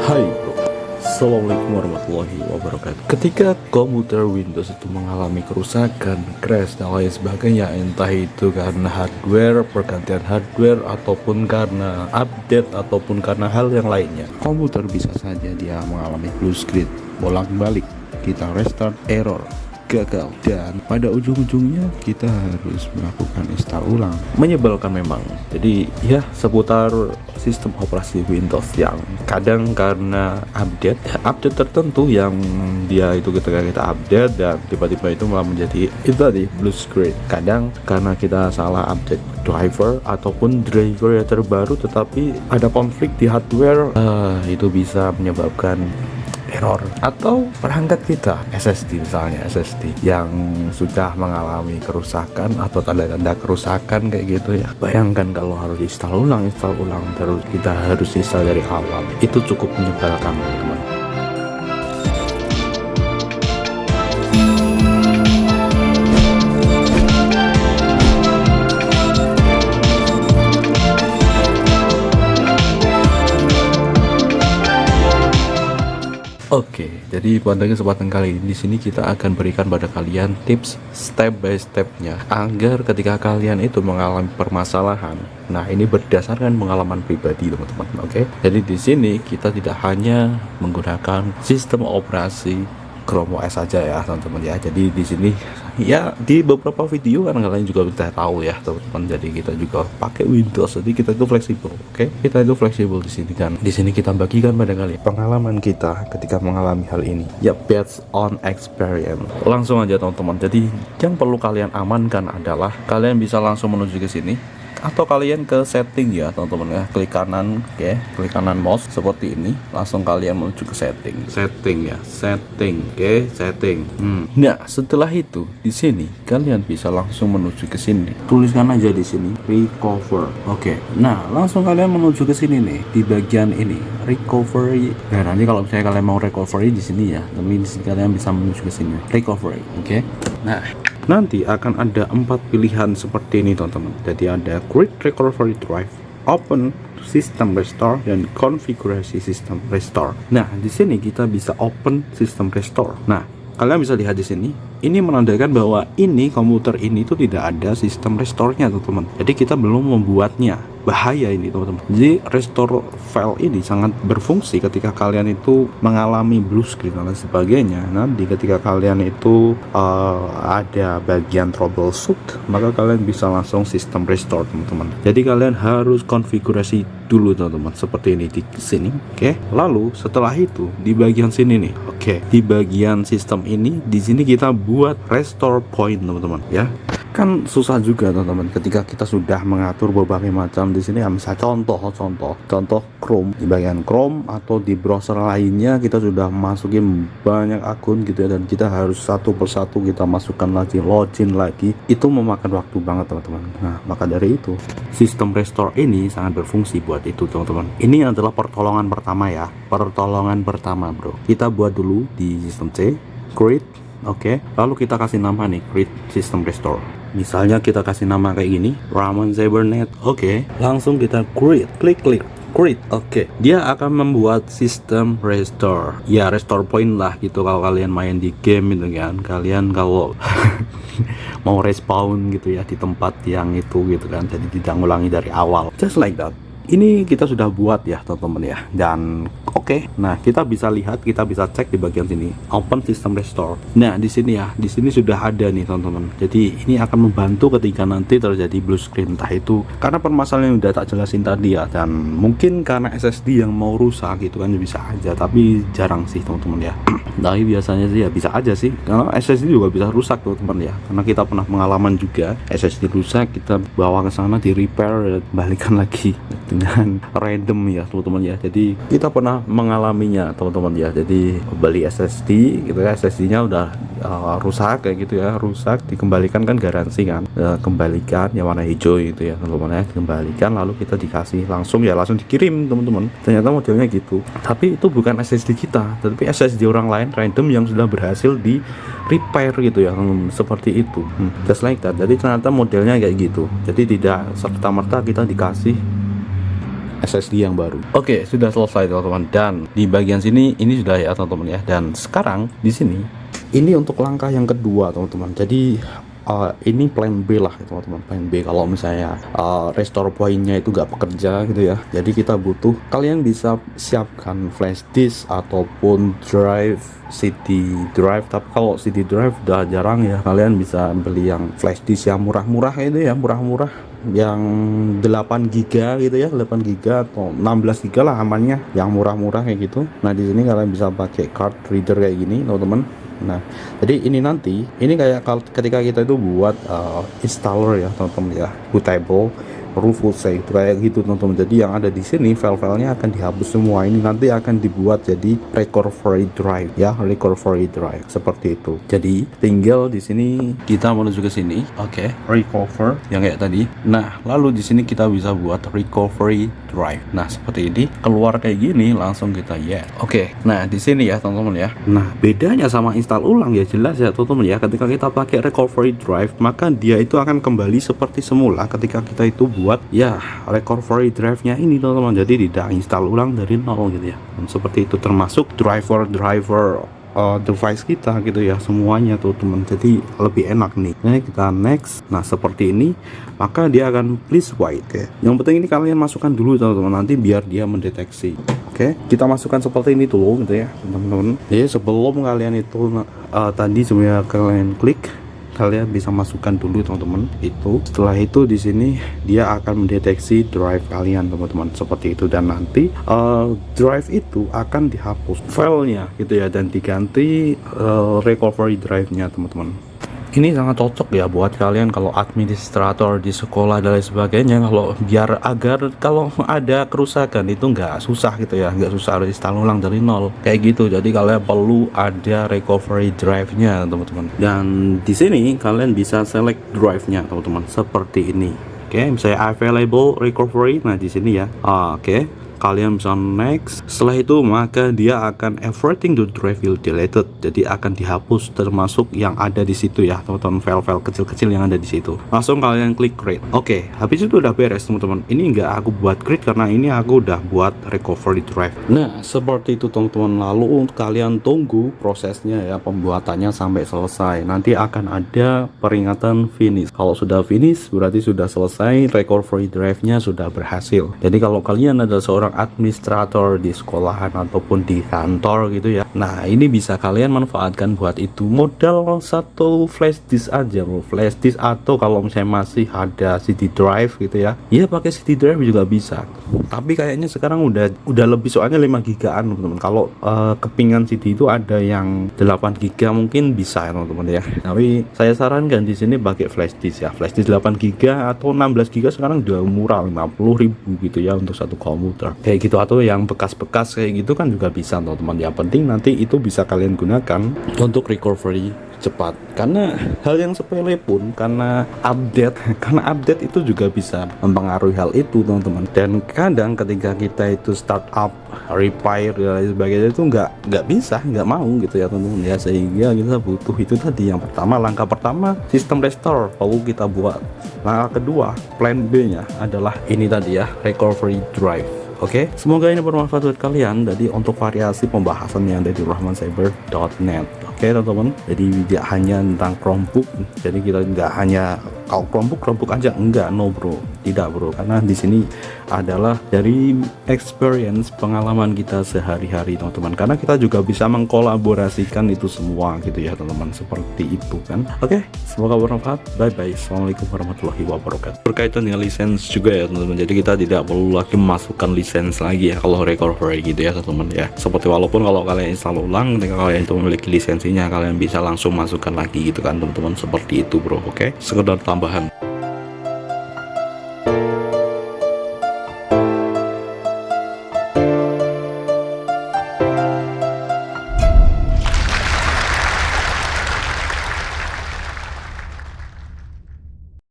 Hai bro, Assalamualaikum warahmatullahi wabarakatuh. Ketika komputer Windows itu mengalami kerusakan, crash dan lain sebagainya, entah itu karena hardware, pergantian hardware, ataupun karena update, ataupun karena hal yang lainnya, komputer bisa saja dia mengalami blue screen, bolak-balik, kita restart, error, gagal, dan pada ujung-ujungnya kita harus melakukan install ulang. Menyebalkan memang. Jadi ya seputar sistem operasi Windows yang kadang karena update tertentu yang dia itu ketika kita update dan tiba-tiba itu malah menjadi itu tadi blue screen. Kadang karena kita salah update driver ataupun driver yang terbaru tetapi ada konflik di hardware, itu bisa menyebabkan error. Atau perangkat kita SSD misalnya, SSD yang sudah mengalami kerusakan atau tanda-tanda kerusakan kayak gitu ya. Bayangkan kalau harus install ulang terus kita harus install dari awal, itu cukup menyebalkan teman-teman. Oke, jadi pada kesempatan kali ini di sini kita akan berikan pada kalian tips step by stepnya agar ketika kalian itu mengalami permasalahan. Nah, ini berdasarkan pengalaman pribadi teman-teman. Oke, jadi di sini kita tidak hanya menggunakan sistem operasi Chrome OS saja ya teman-teman ya. Jadi di sini ya di beberapa video kan kalian juga sudah tahu ya teman-teman. Jadi kita juga pakai Windows. Jadi kita itu fleksibel, oke? Kita itu fleksibel di sini kan. Di sini kita bagikan pada kalian pengalaman kita ketika mengalami hal ini. Ya, based on experience. Langsung aja teman-teman. Jadi yang perlu kalian amankan adalah kalian bisa langsung menuju ke sini, atau kalian ke setting ya teman-teman ya, klik kanan, oke, klik kanan mouse seperti ini, langsung kalian menuju ke setting ya, setting, oke, setting. Nah, setelah itu di sini kalian bisa langsung menuju ke sini, tuliskan aja di sini recover, oke. Nah, langsung kalian menuju ke sini nih, di bagian ini recovery. Nah, nanti kalau misalnya kalian mau recovery di sini ya, tapi di sini kalian bisa menuju ke sini recovery, oke. Nah, nanti akan ada 4 pilihan seperti ini teman-teman. Jadi ada Create Recovery Drive, Open System Restore, dan Konfigurasi System Restore. Nah, di sini kita bisa Open System Restore. Nah, kalian bisa lihat di sini. Ini menandakan bahwa ini komputer ini itu tidak ada sistem restore-nya teman-teman. Jadi kita belum membuatnya. Bahaya ini teman-teman. Jadi restore file ini sangat berfungsi ketika kalian itu mengalami blue screen dan sebagainya. Nanti ketika kalian itu ada bagian troubleshoot, maka kalian bisa langsung sistem restore teman-teman. Jadi kalian harus konfigurasi dulu teman-teman seperti ini di sini, oke. Lalu setelah itu di bagian sini nih, oke, di bagian sistem ini di sini kita buat restore point teman-teman ya. Kan susah juga teman-teman ketika kita sudah mengatur berbagai macam di sini ya, misalnya contoh Chrome, di bagian Chrome atau di browser lainnya kita sudah masukin banyak akun gitu ya, dan kita harus satu persatu kita masukkan lagi, login lagi, itu memakan waktu banget teman-teman. Nah, maka dari itu sistem restore ini sangat berfungsi buat itu teman-teman. Ini adalah pertolongan pertama ya, pertolongan pertama bro. Kita buat dulu di sistem C, create, oke. Lalu kita kasih nama nih, create system restore. Misalnya kita kasih nama kayak gini, Raman Cybernet, oke. Langsung kita create, klik create, oke. Dia akan membuat sistem restore. Ya, restore point lah gitu kalau kalian main di game gitu kan. Kalian kalau mau respawn gitu ya di tempat yang itu gitu kan. Jadi tidak ngulangi dari awal. Just like that. Ini kita sudah buat ya teman-teman ya. Dan oke. Nah, kita bisa lihat, kita bisa cek di bagian sini, Open System Restore. Nah, di sini ya, di sini sudah ada nih teman-teman. Jadi ini akan membantu ketika nanti terjadi blue screen, entah itu karena permasalahan yang udah tak jelasin tadi ya, dan mungkin karena SSD yang mau rusak gitu kan, bisa aja, tapi jarang sih teman-teman ya. Tapi biasanya sih ya bisa aja sih, karena SSD juga bisa rusak teman-teman ya. Karena kita pernah pengalaman juga SSD rusak, kita bawa ke sana di repair, balikan lagi dengan random ya teman-teman ya. Jadi kita pernah mengalaminya teman-teman ya. Jadi beli SSD gitu ya, SSD-nya udah rusak kayak gitu ya, rusak, dikembalikan kan garansi kan, kembalikan yang warna hijau gitu ya teman-teman ya, dikembalikan, lalu kita dikasih langsung dikirim teman-teman. Ternyata modelnya gitu, tapi itu bukan SSD kita, tapi SSD orang lain random yang sudah berhasil di repair gitu ya, seperti itu. Just like that. Jadi ternyata modelnya kayak gitu. Jadi tidak serta-merta kita dikasih SSD yang baru. Oke, sudah selesai teman-teman, dan di bagian sini ini sudah ya teman-teman ya. Dan sekarang di sini ini untuk langkah yang kedua teman-teman. Jadi ini plan B lah teman-teman, plan B kalau misalnya restore pointnya itu gak bekerja gitu ya. Jadi kita butuh, kalian bisa siapkan flash disk ataupun drive, CD drive. Tapi kalau CD drive udah jarang ya, kalian bisa beli yang flash disk yang murah-murah itu ya, murah-murah yang 8 giga gitu ya, 8 giga atau 16 giga lah amannya, yang murah-murah kayak gitu. Nah di sini kalian bisa pakai card reader kayak gini teman-teman. Nah, jadi ini nanti, ini kayak ketika kita itu buat installer ya teman-teman ya, bootable, Rufus itu kayak gitu teman-teman. Jadi yang ada di sini file-filenya akan dihapus semua. Ini nanti akan dibuat jadi recovery drive ya, recovery drive seperti itu. Jadi tinggal di sini kita menuju ke sini, oke, recover yang kayak tadi. Nah, lalu di sini kita bisa buat recovery drive. Nah, seperti ini keluar kayak gini, langsung kita yes. Oke, nah di sini ya teman-teman ya. Nah, bedanya sama install ulang ya jelas ya teman-teman ya. Ketika kita pakai recovery drive, maka dia itu akan kembali seperti semula ketika kita itu buat ya recovery drive-nya ini teman-teman. Jadi tidak install ulang dari nol gitu ya. Dan seperti itu, termasuk driver device kita gitu ya, semuanya tuh teman. Jadi lebih enak nih. Nah, kita next. Nah, seperti ini, maka dia akan please wait. Oke. Yang penting ini kalian masukkan dulu teman-teman, nanti biar dia mendeteksi. Oke, kita masukkan seperti ini dulu gitu ya teman-teman. Jadi sebelum kalian itu tadi sebenarnya kalian klik, kalian bisa masukkan dulu teman-teman itu. Setelah itu di sini dia akan mendeteksi drive kalian teman-teman, seperti itu. Dan nanti drive itu akan dihapus filenya gitu ya, dan diganti recovery drive-nya teman-teman. Ini sangat cocok ya buat kalian kalau administrator di sekolah dan lain sebagainya, kalau biar agar kalau ada kerusakan itu nggak susah gitu ya, nggak susah harus install ulang dari nol kayak gitu. Jadi kalian perlu ada recovery drive-nya teman-teman. Dan di sini kalian bisa select drive-nya teman-teman seperti ini. Oke, misalnya available recovery. Nah di sini ya. Oke. Kalian bisa next. Setelah itu maka dia akan everything to drive will deleted. Jadi akan dihapus termasuk yang ada di situ ya teman-teman, file-file kecil-kecil yang ada di situ. Langsung kalian klik create. Oke, habis itu udah beres teman-teman. Ini nggak aku buat create karena ini aku udah buat recovery drive. Nah seperti itu teman-teman. Lalu kalian tunggu prosesnya ya, pembuatannya sampai selesai. Nanti akan ada peringatan finish. Kalau sudah finish berarti sudah selesai, recovery drive-nya sudah berhasil. Jadi kalau kalian ada seorang administrator di sekolahan ataupun di kantor gitu ya, nah ini bisa kalian manfaatkan buat itu. Modal satu flash disk aja bro, flash disk, atau kalau misalnya masih ada CD drive gitu ya, ya pakai CD drive juga bisa. Tapi kayaknya sekarang udah lebih, soalnya 5 gigaan teman-teman. Kalau kepingan CD itu ada yang 8 giga mungkin bisa ya teman-teman ya. Tapi saya sarankan di sini pakai flash disk ya, flash disk 8 giga atau 16 giga sekarang udah murah, 50.000 gitu ya untuk satu komputer kayak gitu. Atau yang bekas-bekas kayak gitu kan juga bisa teman-teman. Yang penting nanti itu bisa kalian gunakan untuk recovery cepat. Karena hal yang sepele pun karena update itu juga bisa mempengaruhi hal itu teman-teman. Dan kadang ketika kita itu startup, repair dan lain sebagainya itu nggak bisa, nggak mau gitu ya teman-teman ya. Sehingga kita butuh itu tadi, yang pertama, langkah pertama sistem restore, lalu kita buat. Langkah kedua, plan B nya adalah ini tadi ya, recovery drive. Oke, semoga ini bermanfaat buat kalian. Jadi untuk variasi pembahasan yang ada di rahmancyber.net. Oke teman-teman, jadi tidak hanya tentang Chromebook. Jadi kita nggak hanya kalau Chromebook aja, enggak, no bro, tidak bro. Karena di sini adalah dari experience, pengalaman kita sehari-hari teman-teman. Karena kita juga bisa mengkolaborasikan itu semua gitu ya teman-teman, seperti itu kan. Oke, semoga bermanfaat. Bye bye. Assalamualaikum warahmatullahi wabarakatuh. Berkaitan dengan lisensi juga ya teman-teman. Jadi kita tidak perlu lagi memasukkan lisensi lagi ya kalau recovery gitu ya teman-teman ya. Seperti walaupun kalau kalian install ulang, ketika kalian itu memiliki lisensinya, kalian bisa langsung masukkan lagi gitu kan teman-teman, seperti itu bro. Oke, sekedar tambahan.